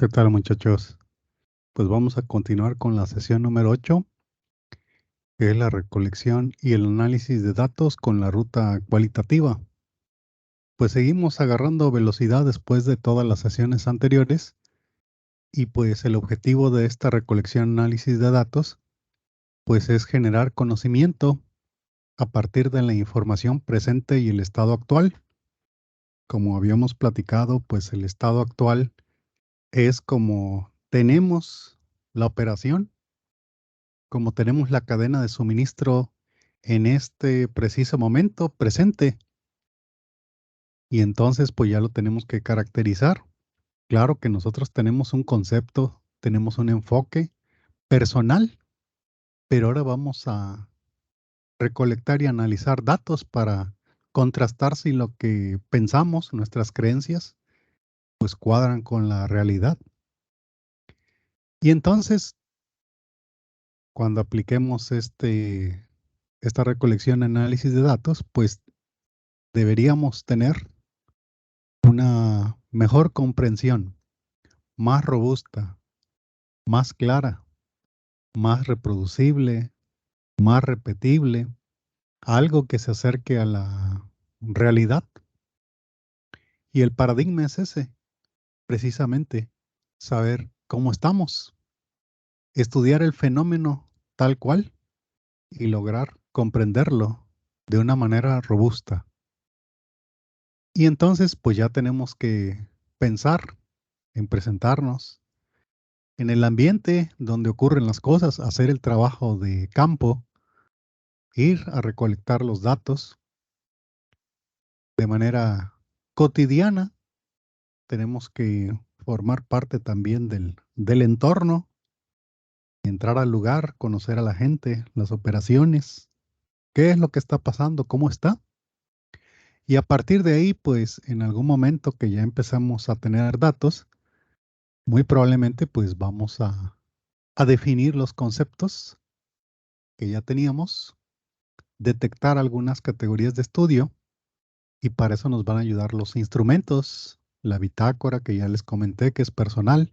¿Qué tal, muchachos? Pues vamos a continuar con la sesión número 8, que es la recolección y el análisis de datos con la ruta cualitativa. Pues seguimos agarrando velocidad después de todas las sesiones anteriores y pues el objetivo de esta recolección y análisis de datos pues es generar conocimiento a partir de la información presente y el estado actual. Como habíamos platicado, pues el estado actual es como tenemos la operación, como tenemos la cadena de suministro en este preciso momento presente, y entonces pues ya lo tenemos que caracterizar. Claro que nosotros tenemos un concepto, tenemos un enfoque personal, pero ahora vamos a recolectar y analizar datos para contrastar si lo que pensamos, nuestras creencias, pues cuadran con la realidad. Y entonces, cuando apliquemos esta recolección y análisis de datos, pues deberíamos tener una mejor comprensión, más robusta, más clara, más reproducible, más repetible, algo que se acerque a la realidad. Y el paradigma es ese, precisamente, saber cómo estamos, estudiar el fenómeno tal cual y lograr comprenderlo de una manera robusta. Y entonces, pues ya tenemos que pensar en presentarnos en el ambiente donde ocurren las cosas, hacer el trabajo de campo, ir a recolectar los datos de manera cotidiana. Tenemos que formar parte también del entorno, entrar al lugar, conocer a la gente, las operaciones, qué es lo que está pasando, cómo está. Y a partir de ahí, pues en algún momento que ya empezamos a tener datos, muy probablemente pues vamos a definir los conceptos que ya teníamos, detectar algunas categorías de estudio. Y para eso nos van a ayudar los instrumentos, la bitácora que ya les comenté que es personal,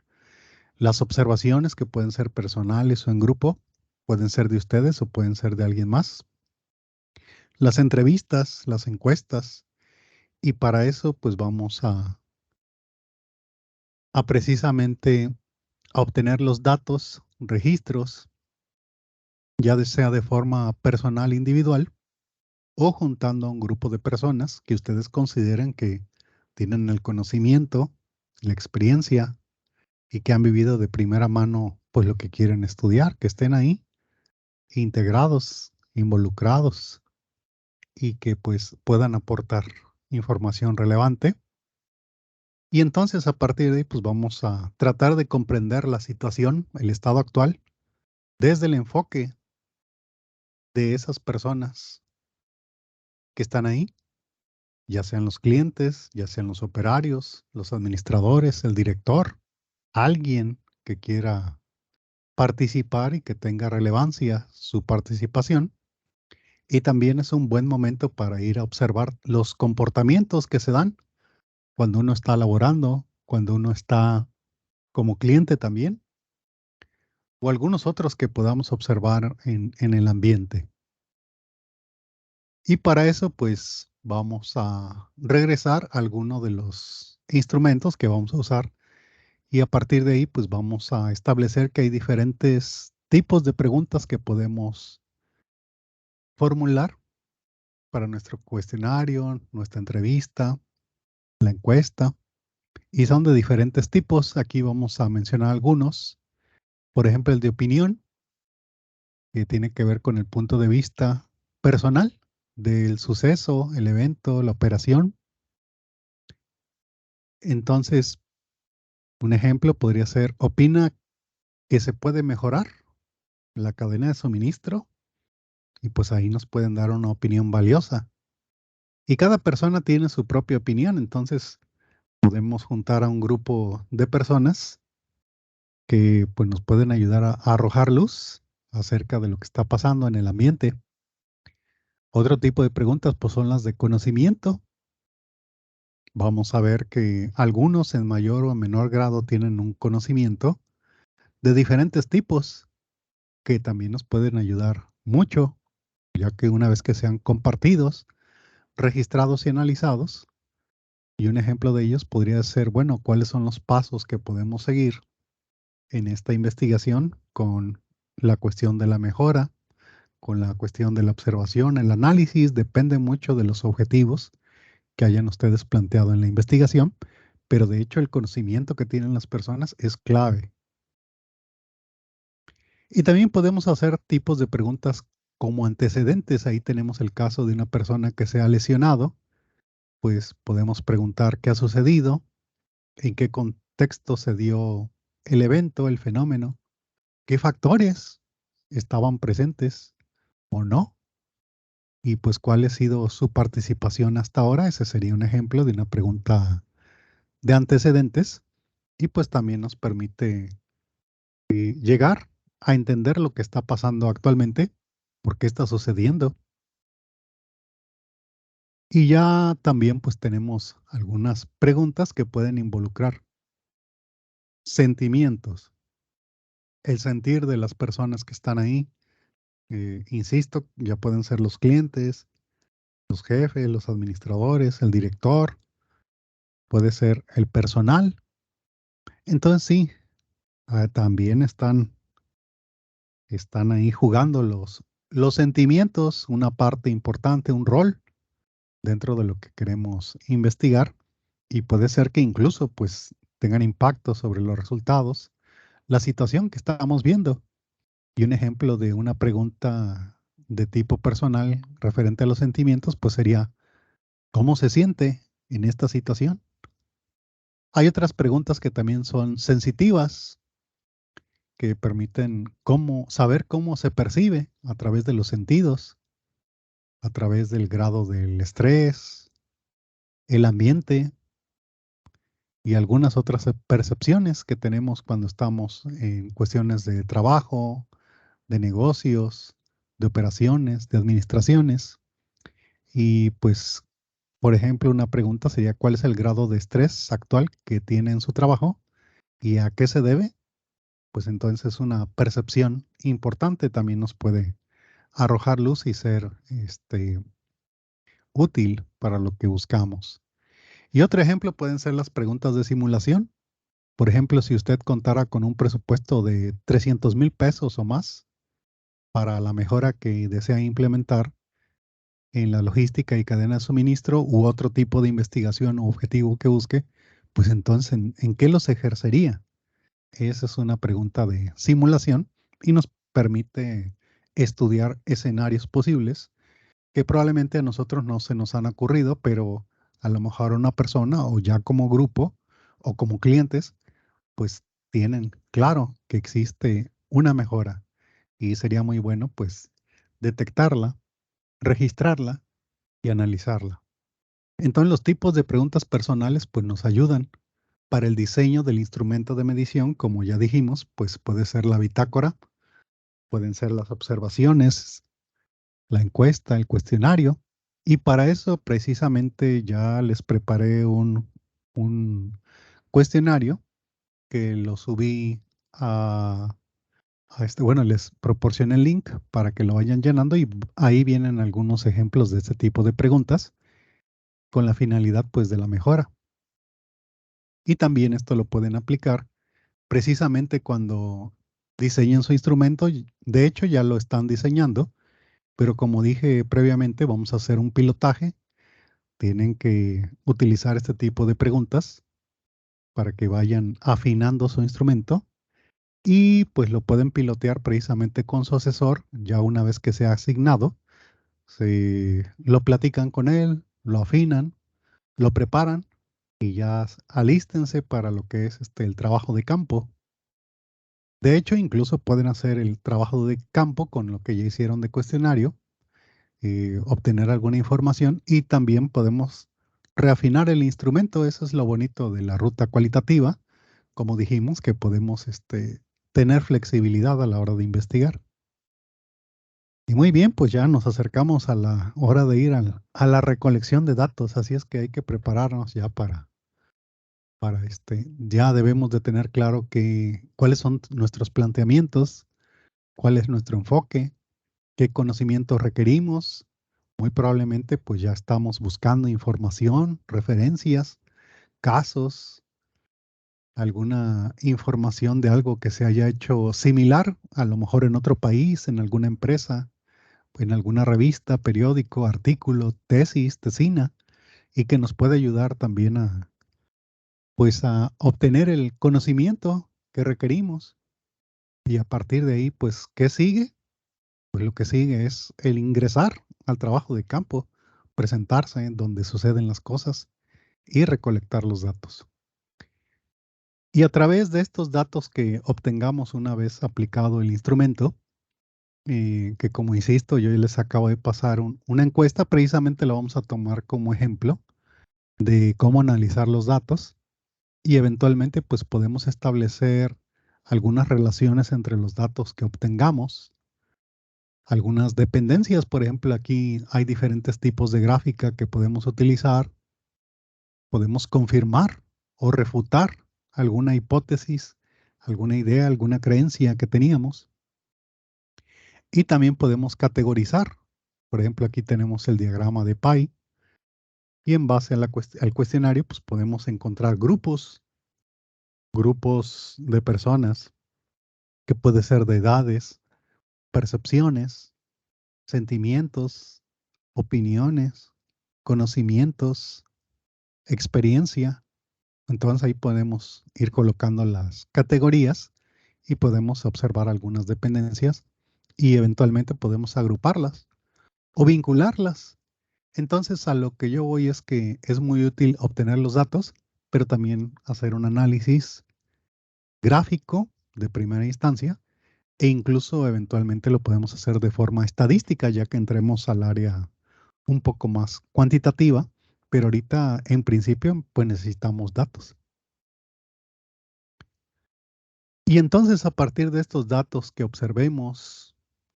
las observaciones que pueden ser personales o en grupo, pueden ser de ustedes o pueden ser de alguien más, las entrevistas, las encuestas, y para eso pues vamos a precisamente a obtener los datos, registros, ya sea de forma personal individual o juntando a un grupo de personas que ustedes consideren que tienen el conocimiento, la experiencia y que han vivido de primera mano pues lo que quieren estudiar, que estén ahí integrados, involucrados y que pues puedan aportar información relevante. Y entonces a partir de ahí pues vamos a tratar de comprender la situación, el estado actual, desde el enfoque de esas personas que están ahí, ya sean los clientes, ya sean los operarios, los administradores, el director, alguien que quiera participar y que tenga relevancia su participación. Y también es un buen momento para ir a observar los comportamientos que se dan cuando uno está laborando, cuando uno está como cliente también, o algunos otros que podamos observar en el ambiente. Y para eso, pues vamos a regresar a alguno de los instrumentos que vamos a usar y a partir de ahí, pues vamos a establecer que hay diferentes tipos de preguntas que podemos formular para nuestro cuestionario, nuestra entrevista, la encuesta, y son de diferentes tipos. Aquí vamos a mencionar algunos. Por ejemplo, el de opinión, que tiene que ver con el punto de vista personal del suceso, el evento, la operación. Entonces, un ejemplo podría ser, opina que se puede mejorar la cadena de suministro y pues ahí nos pueden dar una opinión valiosa. Y cada persona tiene su propia opinión, entonces podemos juntar a un grupo de personas que pues nos pueden ayudar a arrojar luz acerca de lo que está pasando en el ambiente. Otro tipo de preguntas pues son las de conocimiento. vamos a ver que algunos en mayor o menor grado tienen un conocimiento de diferentes tipos que también nos pueden ayudar mucho, ya que una vez que sean compartidos, registrados y analizados, y un ejemplo de ellos podría ser, bueno, cuáles son los pasos que podemos seguir en esta investigación con la cuestión de la mejora, con la cuestión de la observación, el análisis, depende mucho de los objetivos que hayan ustedes planteado en la investigación, pero de hecho el conocimiento que tienen las personas es clave. Y también podemos hacer tipos de preguntas como antecedentes. Ahí tenemos el caso de una persona que se ha lesionado, pues podemos preguntar qué ha sucedido, en qué contexto se dio el evento, el fenómeno, qué factores estaban presentes o no, y pues cuál ha sido su participación hasta ahora. Ese sería un ejemplo de una pregunta de antecedentes y pues también nos permite llegar a entender lo que está pasando actualmente, por qué está sucediendo. Y ya también pues tenemos algunas preguntas que pueden involucrar sentimientos, el sentir de las personas que están ahí. Insisto, ya pueden ser los clientes, los jefes, los administradores, el director, puede ser el personal. Entonces sí, también están ahí jugando los sentimientos, una parte importante, un rol dentro de lo que queremos investigar y puede ser que incluso pues tengan impacto sobre los resultados, la situación que estamos viendo. Y un ejemplo de una pregunta de tipo personal referente a los sentimientos pues sería, ¿cómo se siente en esta situación? Hay otras preguntas que también son sensitivas, que permiten saber cómo se percibe a través de los sentidos, a través del grado del estrés, el ambiente y algunas otras percepciones que tenemos cuando estamos en cuestiones de trabajo, de negocios, de operaciones, de administraciones. Y pues, por ejemplo, una pregunta sería, ¿cuál es el grado de estrés actual que tiene en su trabajo y a qué se debe? Pues entonces una percepción importante también nos puede arrojar luz y ser útil para lo que buscamos. Y otro ejemplo pueden ser las preguntas de simulación. Por ejemplo, si usted contara con un presupuesto de 300,000 pesos o más para la mejora que desea implementar en la logística y cadena de suministro u otro tipo de investigación o objetivo que busque, pues entonces, ¿en qué los ejercería? Esa es una pregunta de simulación y nos permite estudiar escenarios posibles que probablemente a nosotros no se nos han ocurrido, pero a lo mejor a una persona o ya como grupo o como clientes, pues tienen claro que existe una mejora y sería muy bueno pues detectarla, registrarla y analizarla. Entonces los tipos de preguntas personales pues nos ayudan para el diseño del instrumento de medición, como ya dijimos, pues puede ser la bitácora, pueden ser las observaciones, la encuesta, el cuestionario. Y para eso precisamente ya les preparé un cuestionario que lo subí bueno, les proporcioné el link para que lo vayan llenando y ahí vienen algunos ejemplos de este tipo de preguntas con la finalidad pues de la mejora. Y también esto lo pueden aplicar precisamente cuando diseñen su instrumento. De hecho, ya lo están diseñando, pero como dije previamente, vamos a hacer un pilotaje. Tienen que utilizar este tipo de preguntas para que vayan afinando su instrumento y pues lo pueden pilotear precisamente con su asesor ya una vez que sea asignado. Lo platican con él, lo afinan, lo preparan y ya alístense para lo que es el trabajo de campo. De hecho, incluso pueden hacer el trabajo de campo con lo que ya hicieron de cuestionario, obtener alguna información y también podemos reafinar el instrumento. Eso es lo bonito de la ruta cualitativa, como dijimos, que podemos tener flexibilidad a la hora de investigar. Y muy bien, pues ya nos acercamos a la hora de ir a la recolección de datos, así es que hay que prepararnos ya ya debemos de tener claro cuáles son nuestros planteamientos, cuál es nuestro enfoque, qué conocimientos requerimos. Muy probablemente pues ya estamos buscando información, referencias, casos, alguna información de algo que se haya hecho similar, a lo mejor en otro país, en alguna empresa, en alguna revista, periódico, artículo, tesis, tesina, y que nos puede ayudar también a obtener el conocimiento que requerimos. Y a partir de ahí, pues, ¿qué sigue? Pues lo que sigue es el ingresar al trabajo de campo, presentarse en donde suceden las cosas y recolectar los datos. Y a través de estos datos que obtengamos una vez aplicado el instrumento, que como insisto, yo les acabo de pasar una encuesta, precisamente la vamos a tomar como ejemplo de cómo analizar los datos y eventualmente pues podemos establecer algunas relaciones entre los datos que obtengamos, algunas dependencias. Por ejemplo, aquí hay diferentes tipos de gráfica que podemos utilizar. Podemos confirmar o refutar alguna hipótesis, alguna idea, alguna creencia que teníamos. Y también podemos categorizar. Por ejemplo, aquí tenemos el diagrama de Pi y en base al cuestionario pues podemos encontrar grupos de personas que puede ser de edades, percepciones, sentimientos, opiniones, conocimientos, experiencia. Entonces ahí podemos ir colocando las categorías y podemos observar algunas dependencias y eventualmente podemos agruparlas o vincularlas. Entonces a lo que yo voy es que es muy útil obtener los datos, pero también hacer un análisis gráfico de primera instancia e incluso eventualmente lo podemos hacer de forma estadística, ya que entremos al área un poco más cuantitativa, pero ahorita en principio pues necesitamos datos. Y entonces a partir de estos datos que observemos,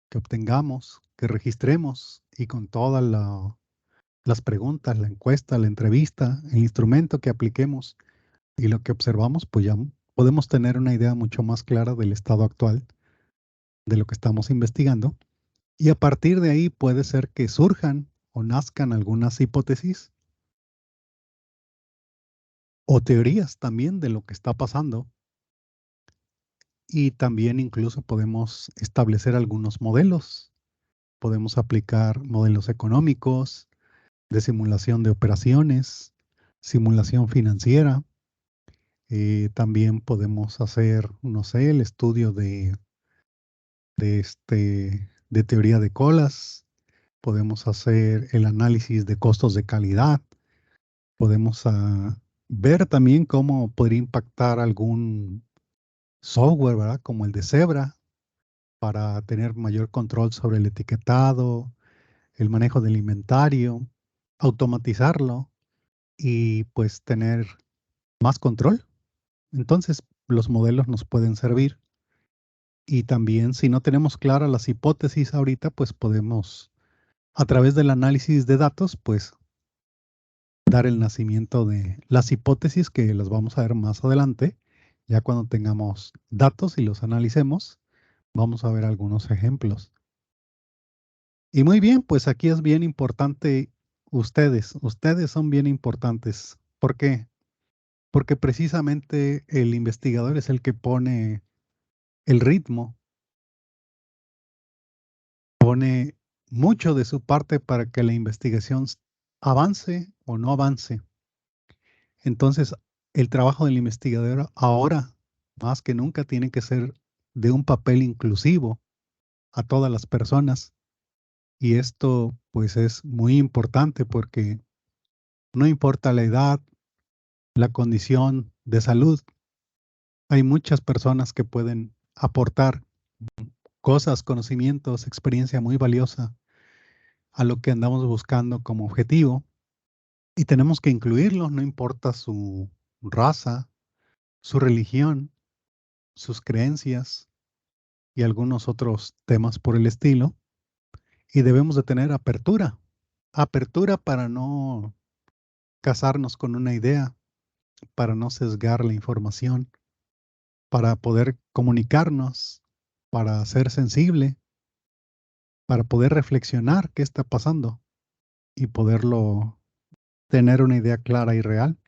que obtengamos, que registremos y con todas las preguntas, la encuesta, la entrevista, el instrumento que apliquemos y lo que observamos, pues ya podemos tener una idea mucho más clara del estado actual de lo que estamos investigando. Y a partir de ahí puede ser que surjan o nazcan algunas hipótesis o teorías también de lo que está pasando. Y también incluso podemos establecer algunos modelos. Podemos aplicar modelos económicos, de simulación de operaciones, simulación financiera. También podemos hacer, no sé, el estudio de teoría de colas. Podemos hacer el análisis de costos de calidad. Podemos ver también cómo podría impactar algún software, ¿verdad? Como el de Zebra, para tener mayor control sobre el etiquetado, el manejo del inventario, automatizarlo y pues tener más control. Entonces, los modelos nos pueden servir y también si no tenemos claras las hipótesis ahorita, pues podemos a través del análisis de datos, pues dar el nacimiento de las hipótesis que las vamos a ver más adelante. Ya cuando tengamos datos y los analicemos, vamos a ver algunos ejemplos. Y muy bien, pues aquí es bien importante ustedes son bien importantes. ¿Por qué? Porque precisamente el investigador es el que pone el ritmo, pone mucho de su parte para que la investigación avance o no avance. Entonces, el trabajo del investigador ahora, más que nunca, tiene que ser de un papel inclusivo a todas las personas. Y esto, pues, es muy importante porque no importa la edad, la condición de salud, hay muchas personas que pueden aportar cosas, conocimientos, experiencia muy valiosa a lo que andamos buscando como objetivo y tenemos que incluirlos, no importa su raza, su religión, sus creencias y algunos otros temas por el estilo. y debemos de tener apertura. Apertura para no casarnos con una idea, para no sesgar la información, para poder comunicarnos, para ser sensible, para poder reflexionar qué está pasando y poderlo tener una idea clara y real.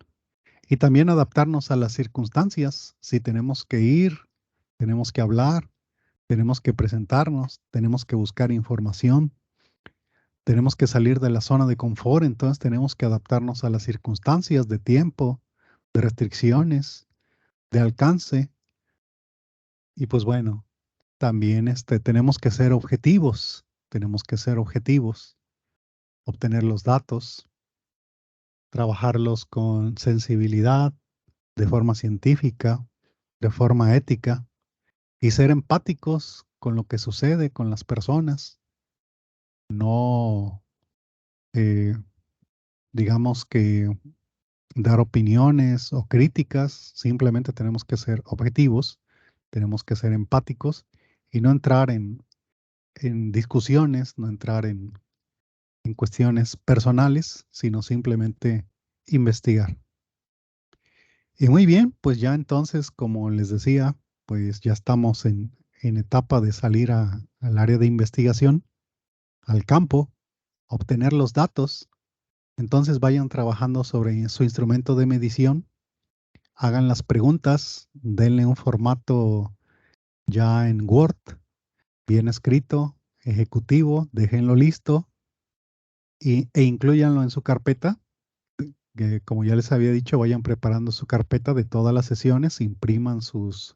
Y también adaptarnos a las circunstancias. Si tenemos que ir, tenemos que hablar, tenemos que presentarnos, tenemos que buscar información, tenemos que salir de la zona de confort, entonces tenemos que adaptarnos a las circunstancias de tiempo, de restricciones, de alcance. Y pues bueno, también tenemos que ser objetivos, obtener los datos, trabajarlos con sensibilidad, de forma científica, de forma ética y ser empáticos con lo que sucede con las personas. No, eh, digamos que dar opiniones o críticas, simplemente tenemos que ser objetivos, tenemos que ser empáticos y no entrar en discusiones, no entrar en cuestiones personales, sino simplemente investigar. Y muy bien, pues ya entonces, como les decía, pues ya estamos en etapa de salir al área de investigación, al campo, obtener los datos. Entonces vayan trabajando sobre su instrumento de medición, hagan las preguntas, denle un formato ya en Word, bien escrito, ejecutivo, déjenlo listo e incluyanlo en su carpeta. Que, como ya les había dicho, vayan preparando su carpeta de todas las sesiones, impriman sus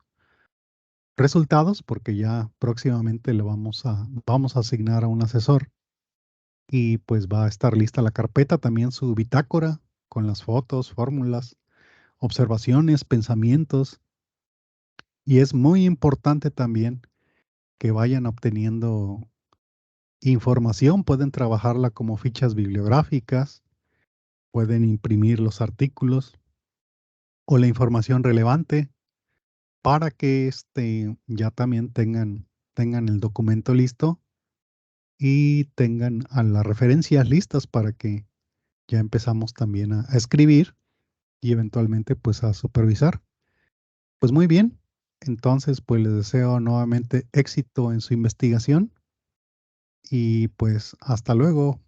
resultados porque ya próximamente le vamos a asignar a un asesor y pues va a estar lista la carpeta, también su bitácora con las fotos, fórmulas, observaciones, pensamientos. Y es muy importante también que vayan obteniendo información, pueden trabajarla como fichas bibliográficas, pueden imprimir los artículos o la información relevante para que ya también tengan el documento listo y tengan a las referencias listas para que ya empezamos también a escribir y eventualmente pues a supervisar. Pues muy bien, entonces pues les deseo nuevamente éxito en su investigación y pues hasta luego.